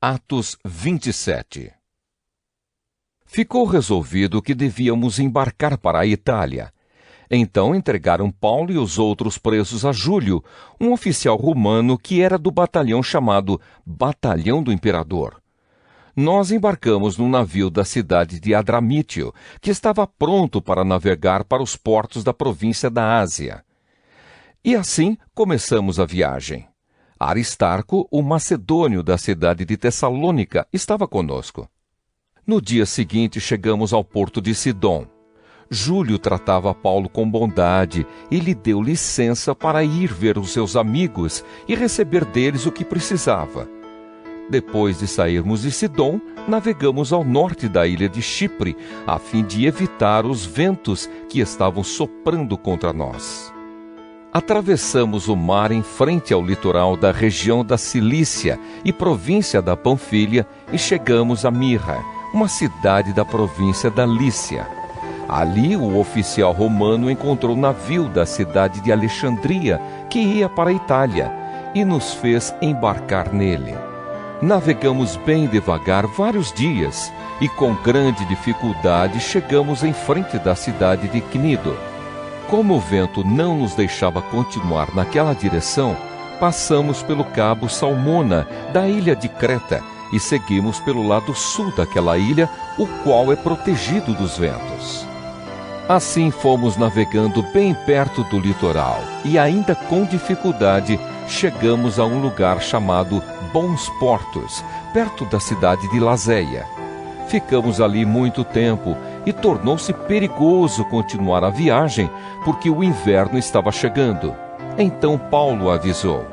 Atos 27. Ficou resolvido que devíamos embarcar para a Itália. Então entregaram Paulo e os outros presos a Júlio, um oficial romano que era do batalhão chamado Batalhão do Imperador. Nós embarcamos num navio da cidade de Adramítio, que estava pronto para navegar para os portos da província da Ásia. E assim começamos a viagem. Aristarco, o macedônio da cidade de Tessalônica, estava conosco. No dia seguinte chegamos ao porto de Sidom. Júlio tratava Paulo com bondade e lhe deu licença para ir ver os seus amigos e receber deles o que precisava. Depois de sairmos de Sidom, navegamos ao norte da ilha de Chipre, a fim de evitar os ventos que estavam soprando contra nós. Atravessamos o mar em frente ao litoral da região da Cilícia e província da Panfilha e chegamos a Mirra, uma cidade da província da Lícia. Ali o oficial romano encontrou um navio da cidade de Alexandria que ia para a Itália e nos fez embarcar nele. Navegamos bem devagar vários dias e com grande dificuldade chegamos em frente da cidade de Cnido. Como o vento não nos deixava continuar naquela direção, passamos pelo cabo Salmona, da ilha de Creta, e seguimos pelo lado sul daquela ilha, o qual é protegido dos ventos. Assim fomos navegando bem perto do litoral, e ainda com dificuldade, chegamos a um lugar chamado Bons Portos, perto da cidade de Lazéia. Ficamos ali muito tempo, e tornou-se perigoso continuar a viagem, porque o inverno estava chegando. Então Paulo avisou: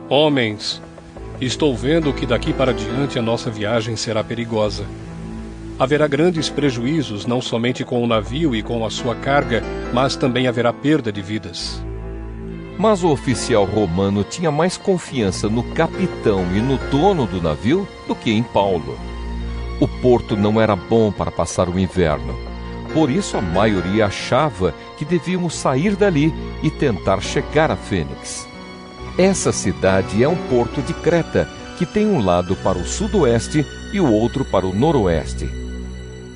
Homens, estou vendo que daqui para diante a nossa viagem será perigosa. Haverá grandes prejuízos, não somente com o navio e com a sua carga, mas também haverá perda de vidas. Mas o oficial romano tinha mais confiança no capitão e no dono do navio do que em Paulo. O porto não era bom para passar o inverno. Por isso a maioria achava que devíamos sair dali e tentar chegar a Fênix. Essa cidade é um porto de Creta, que tem um lado para o sudoeste e o outro para o noroeste.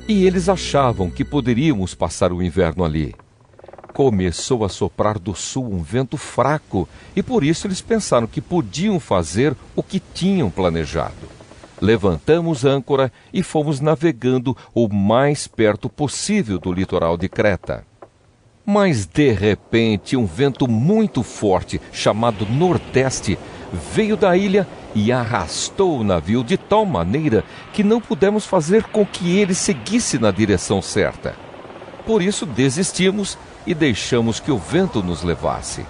E eles achavam que poderíamos passar o inverno ali. Começou a soprar do sul um vento fraco, e por isso eles pensaram que podiam fazer o que tinham planejado. Levantamos âncora e fomos navegando o mais perto possível do litoral de Creta. Mas, de repente, um vento muito forte, chamado Nordeste, veio da ilha e arrastou o navio de tal maneira que não pudemos fazer com que ele seguisse na direção certa. Por isso, desistimos e deixamos que o vento nos levasse.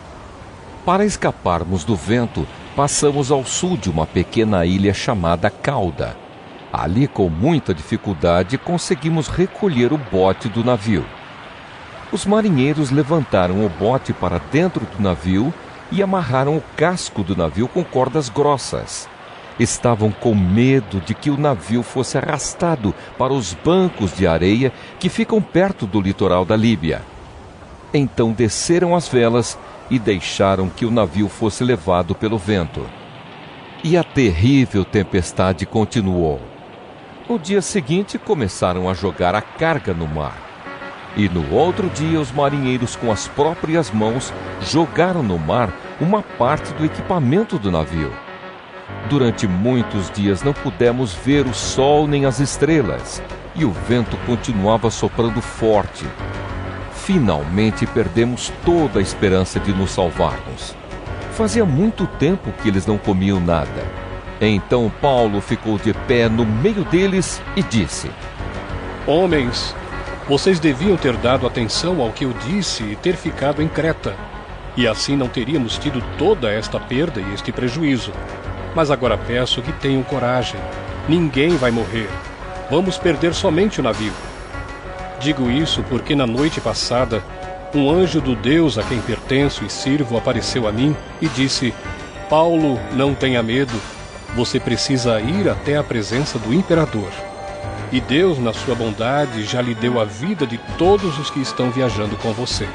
Para escaparmos do vento, passamos ao sul de uma pequena ilha chamada Cauda. Ali, com muita dificuldade, conseguimos recolher o bote do navio. Os marinheiros levantaram o bote para dentro do navio e amarraram o casco do navio com cordas grossas. Estavam com medo de que o navio fosse arrastado para os bancos de areia que ficam perto do litoral da Líbia. Então desceram as velas e deixaram que o navio fosse levado pelo vento. E a terrível tempestade continuou. No dia seguinte começaram a jogar a carga no mar. E no outro dia os marinheiros com as próprias mãos jogaram no mar uma parte do equipamento do navio. Durante muitos dias não pudemos ver o sol nem as estrelas, e o vento continuava soprando forte. Finalmente perdemos toda a esperança de nos salvarmos. Fazia muito tempo que eles não comiam nada. Então Paulo ficou de pé no meio deles e disse: Homens, vocês deviam ter dado atenção ao que eu disse e ter ficado em Creta. E assim não teríamos tido toda esta perda e este prejuízo. Mas agora peço que tenham coragem. Ninguém vai morrer. Vamos perder somente o navio. Digo isso porque na noite passada, um anjo do Deus a quem pertenço e sirvo apareceu a mim e disse: Paulo, não tenha medo. Você precisa ir até a presença do imperador. E Deus, na sua bondade, já lhe deu a vida de todos os que estão viajando com você.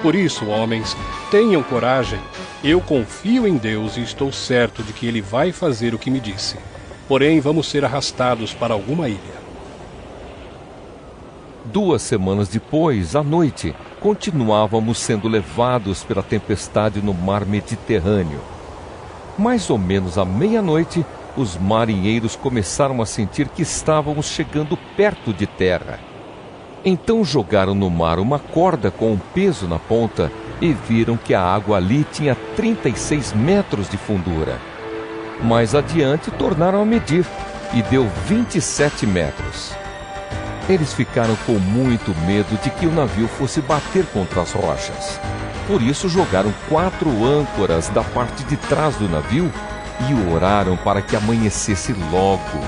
Por isso, homens, tenham coragem. Eu confio em Deus e estou certo de que Ele vai fazer o que me disse. porém vamos ser arrastados para alguma ilha. 2 semanas depois, à noite, continuávamos sendo levados pela tempestade no mar Mediterrâneo. Mais ou menos à meia-noite, os marinheiros começaram a sentir que estávamos chegando perto de terra. Então jogaram no mar uma corda com um peso na ponta e viram que a água ali tinha 36 metros de fundura. Mais adiante, tornaram a medir e deu 27 metros. Eles ficaram com muito medo de que o navio fosse bater contra as rochas. Por isso jogaram 4 âncoras da parte de trás do navio e oraram para que amanhecesse logo.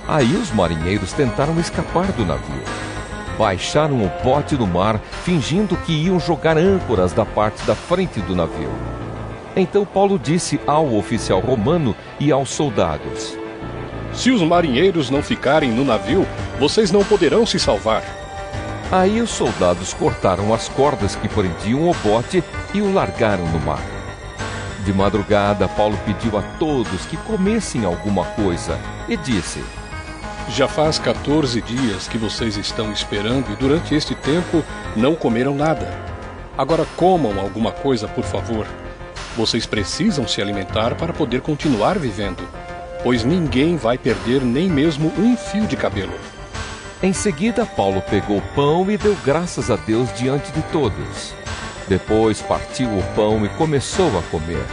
Aí os marinheiros tentaram escapar do navio. Baixaram o bote no mar, fingindo que iam jogar âncoras da parte da frente do navio. Então Paulo disse ao oficial romano e aos soldados: Se os marinheiros não ficarem no navio, vocês não poderão se salvar. Aí os soldados cortaram as cordas que prendiam o bote e o largaram no mar. De madrugada, Paulo pediu a todos que comessem alguma coisa e disse: Já faz 14 dias que vocês estão esperando e durante este tempo não comeram nada. Agora comam alguma coisa, por favor. Vocês precisam se alimentar para poder continuar vivendo, pois ninguém vai perder nem mesmo um fio de cabelo. Em seguida, Paulo pegou o pão e deu graças a Deus diante de todos. Depois partiu o pão e começou a comer.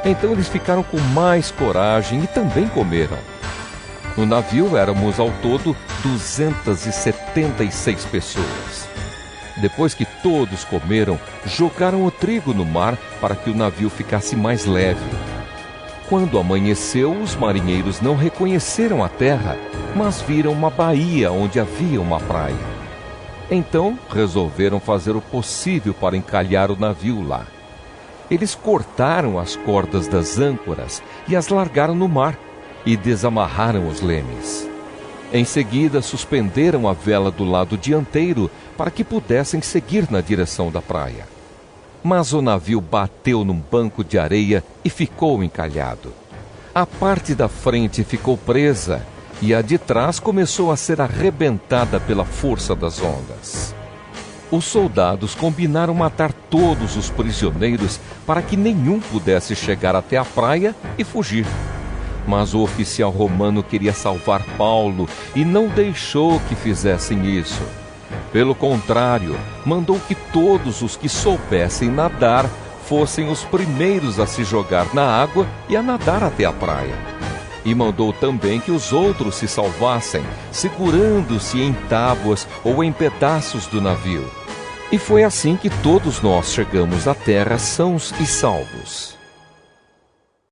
Então eles ficaram com mais coragem e também comeram. No navio éramos ao todo 276 pessoas. Depois que todos comeram, jogaram o trigo no mar para que o navio ficasse mais leve. Quando amanheceu, os marinheiros não reconheceram a terra, mas viram uma baía onde havia uma praia. Então resolveram fazer o possível para encalhar o navio lá. Eles cortaram as cordas das âncoras e as largaram no mar e desamarraram os lemes. Em seguida, suspenderam a vela do lado dianteiro para que pudessem seguir na direção da praia. Mas o navio bateu num banco de areia e ficou encalhado. A parte da frente ficou presa e a de trás começou a ser arrebentada pela força das ondas. Os soldados combinaram matar todos os prisioneiros para que nenhum pudesse chegar até a praia e fugir. Mas o oficial romano queria salvar Paulo e não deixou que fizessem isso. Pelo contrário, mandou que todos os que soubessem nadar fossem os primeiros a se jogar na água e a nadar até a praia. E mandou também que os outros se salvassem, segurando-se em tábuas ou em pedaços do navio. E foi assim que todos nós chegamos à terra sãos e salvos.